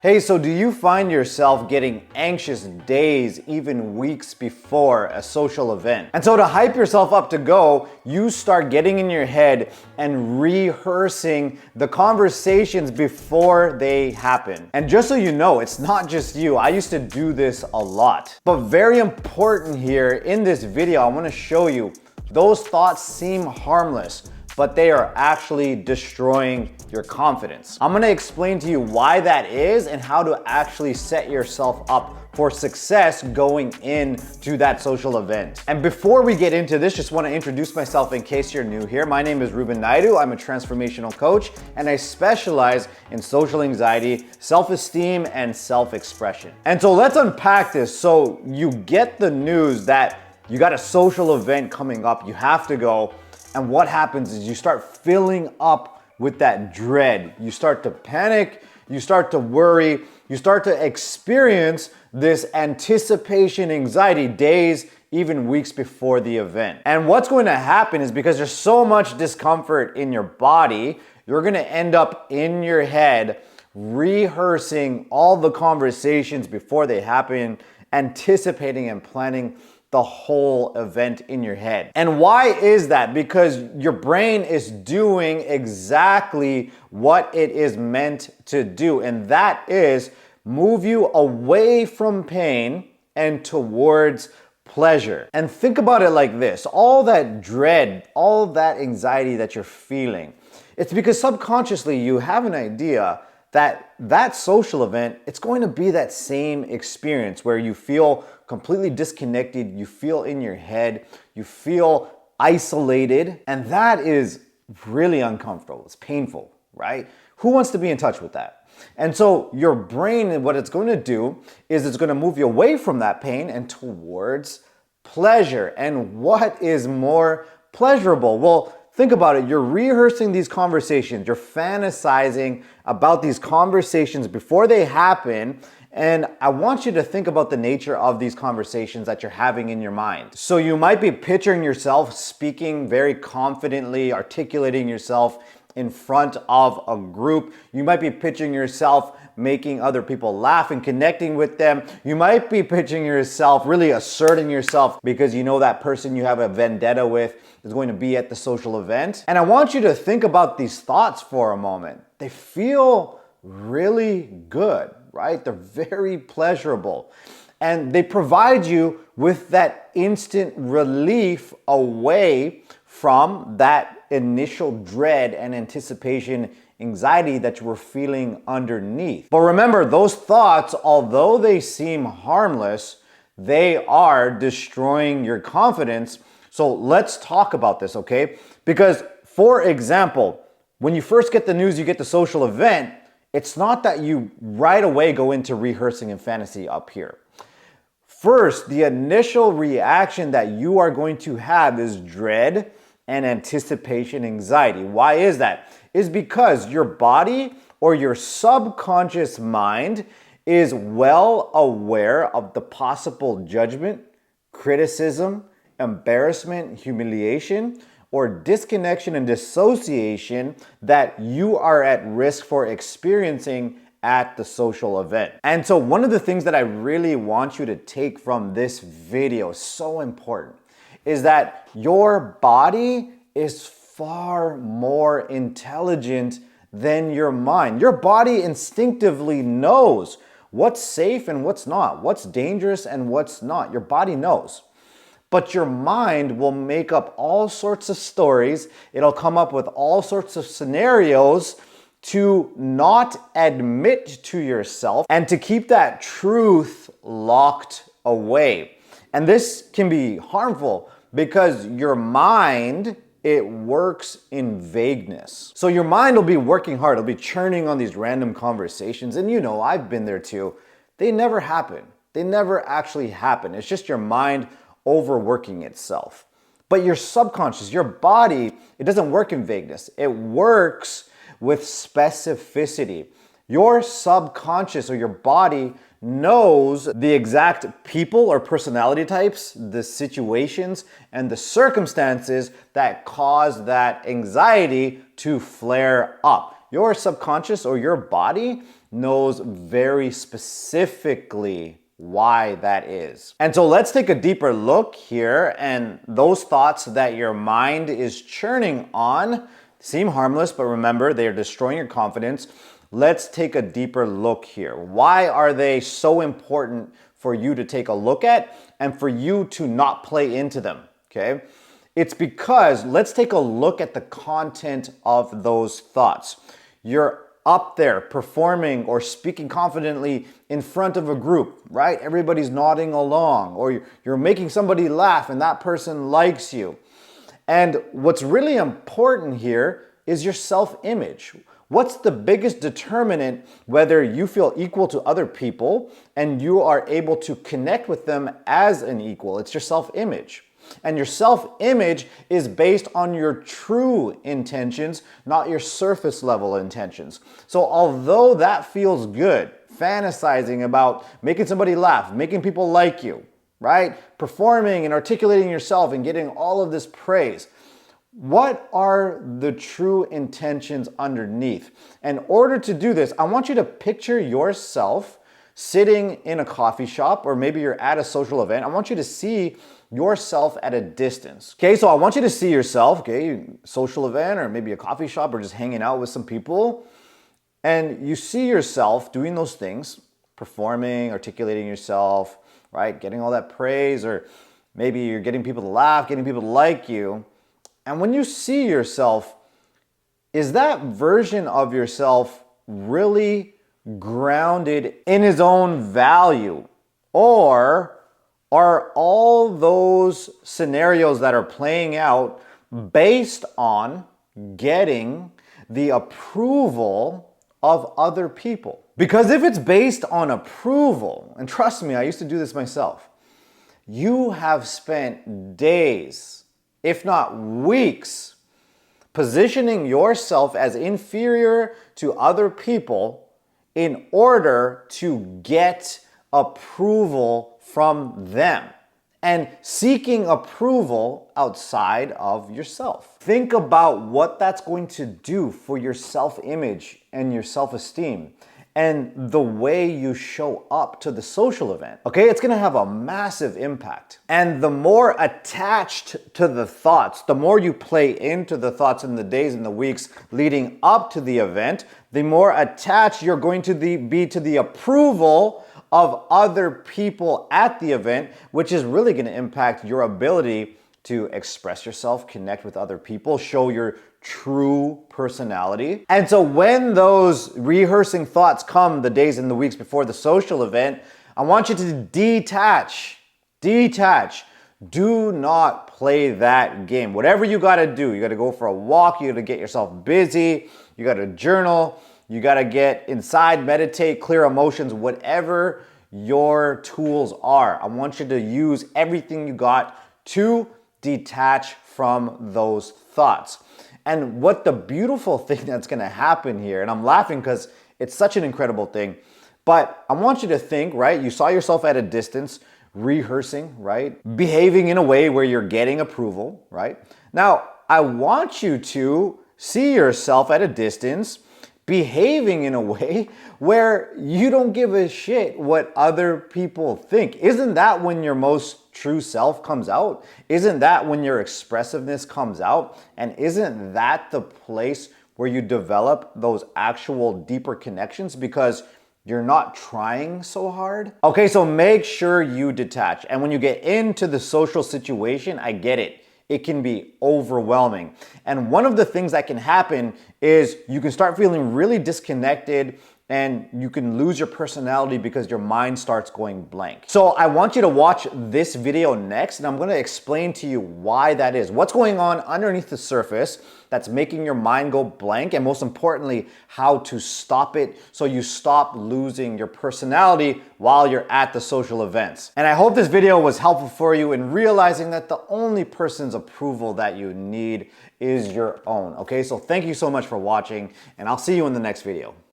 Hey, so do you find yourself getting anxious days, even weeks before a social event? And so to hype yourself up to go, you start getting in your head and rehearsing the conversations before they happen. And just so you know, it's not just you. I used to do this a lot. But very important here in this video, I want to show you those thoughts seem harmless, but they are actually destroying your confidence. I'm gonna explain to you why that is and how to actually set yourself up for success going into that social event. And before we get into this, just wanna introduce myself in case you're new here. My name is Rubin Naidu. I'm a transformational coach and I specialize in social anxiety, self-esteem, and self-expression. And so let's unpack this. So you get the news that you got a social event coming up, you have to go. And what happens is you start filling up with that dread. You start to panic, you start to worry, you start to experience this anticipation anxiety days, even weeks before the event. And what's going to happen is because there's so much discomfort in your body, you're gonna end up in your head rehearsing all the conversations before they happen, anticipating and planning the whole event in your head. And why is that? Because your brain is doing exactly what it is meant to do, and that is move you away from pain and towards pleasure. And think about it like this, all that dread, all that anxiety that you're feeling, it's because subconsciously you have an idea that social event, it's going to be that same experience where you feel completely disconnected, you feel in your head, you feel isolated, and that is really uncomfortable. It's painful, right? Who wants to be in touch with that? And so your brain, what it's going to do is it's going to move you away from that pain and towards pleasure. And what is more pleasurable? Well, think about it. You're rehearsing these conversations. You're fantasizing about these conversations before they happen. And I want you to think about the nature of these conversations that you're having in your mind. So you might be picturing yourself speaking very confidently, articulating yourself in front of a group. You might be picturing yourself making other people laugh and connecting with them. You might be picturing yourself really asserting yourself because you know that person you have a vendetta with is going to be at the social event. And I want you to think about these thoughts for a moment. They feel really good, right? They're very pleasurable. And they provide you with that instant relief away from that initial dread and anticipation anxiety that you were feeling underneath. But remember, those thoughts, although they seem harmless, they are destroying your confidence. So let's talk about this, okay? Because, for example, when you first get the news you get the social event, it's not that you right away go into rehearsing and fantasy up here. First, the initial reaction that you are going to have is dread and anticipation anxiety. Why is that? It's because your body or your subconscious mind is well aware of the possible judgment, criticism, embarrassment, humiliation, or disconnection and dissociation that you are at risk for experiencing at the social event. And so one of the things that I really want you to take from this video, so important, is that your body is far more intelligent than your mind. Your body instinctively knows what's safe and what's not, what's dangerous and what's not. Your body knows. But your mind will make up all sorts of stories. It'll come up with all sorts of scenarios to not admit to yourself and to keep that truth locked away. And this can be harmful because your mind, it works in vagueness. So your mind will be working hard. It'll be churning on these random conversations. And you know, I've been there too. They never happen. They never actually happen. It's just your mind overworking itself. But your subconscious, your body, it doesn't work in vagueness. It works with specificity. Your subconscious or your body knows the exact people or personality types, the situations, and the circumstances that cause that anxiety to flare up. your subconscious or your body knows very specifically why that is. And so let's take a deeper look here, and those thoughts that your mind is churning on seem harmless, but remember, they are destroying your confidence. Let's take a deeper look here. Why are they so important for you to take a look at and for you to not play into them, okay? It's because let's take a look at the content of those thoughts. You're up there performing or speaking confidently in front of a group, right? Everybody's nodding along, or you're making somebody laugh and that person likes you. And what's really important here is your self-image. What's the biggest determinant whether you feel equal to other people and you are able to connect with them as an equal? It's your self-image. And your self-image is based on your true intentions, not your surface level intentions. So although that feels good, fantasizing about making somebody laugh, making people like you, right? Performing and articulating yourself and getting all of this praise, what are the true intentions underneath? In order to do this, I want you to picture yourself sitting in a coffee shop, or maybe you're at a social event. I want you to see yourself at a distance. Okay, so I want you to see yourself, okay, social event or maybe a coffee shop or just hanging out with some people. And you see yourself doing those things, performing, articulating yourself, right? Getting all that praise, or maybe you're getting people to laugh, getting people to like you. And when you see yourself, is that version of yourself really grounded in his own value? Or are all those scenarios that are playing out based on getting the approval of other people? Because if it's based on approval, and trust me, I used to do this myself, you have spent days, if not weeks, positioning yourself as inferior to other people in order to get approval from them, and seeking approval outside of yourself. Think about what that's going to do for your self-image and your self-esteem and the way you show up to the social event. Okay, it's gonna have a massive impact. And the more attached to the thoughts, the more you play into the thoughts in the days and the weeks leading up to the event, the more attached you're going to be to the approval of other people at the event, which is really going to impact your ability to express yourself, connect with other people, show your true personality. And so when those rehearsing thoughts come the days and the weeks before the social event, I want you to detach. Do not play that game. Whatever you got to do, you got to go for a walk, you got to get yourself busy, you got to journal, you got to get inside, meditate, clear emotions, whatever your tools are. I want you to use everything you got to detach from those thoughts. And what the beautiful thing that's going to happen here, and I'm laughing because it's such an incredible thing, but I want you to think, right? You saw yourself at a distance, rehearsing, right? Behaving in a way where you're getting approval, right? Now, I want you to see yourself at a distance behaving in a way where you don't give a shit what other people think. Isn't that when your most true self comes out? Isn't that when your expressiveness comes out? And isn't that the place where you develop those actual deeper connections because you're not trying so hard? Okay, so make sure you detach. And when you get into the social situation, I get it. It can be overwhelming. And one of the things that can happen is you can start feeling really disconnected and you can lose your personality because your mind starts going blank. So I want you to watch this video next, and I'm gonna explain to you why that is. What's going on underneath the surface that's making your mind go blank, and most importantly, how to stop it so you stop losing your personality while you're at the social events. And I hope this video was helpful for you in realizing that the only person's approval that you need is your own. Okay, so thank you so much for watching, and I'll see you in the next video.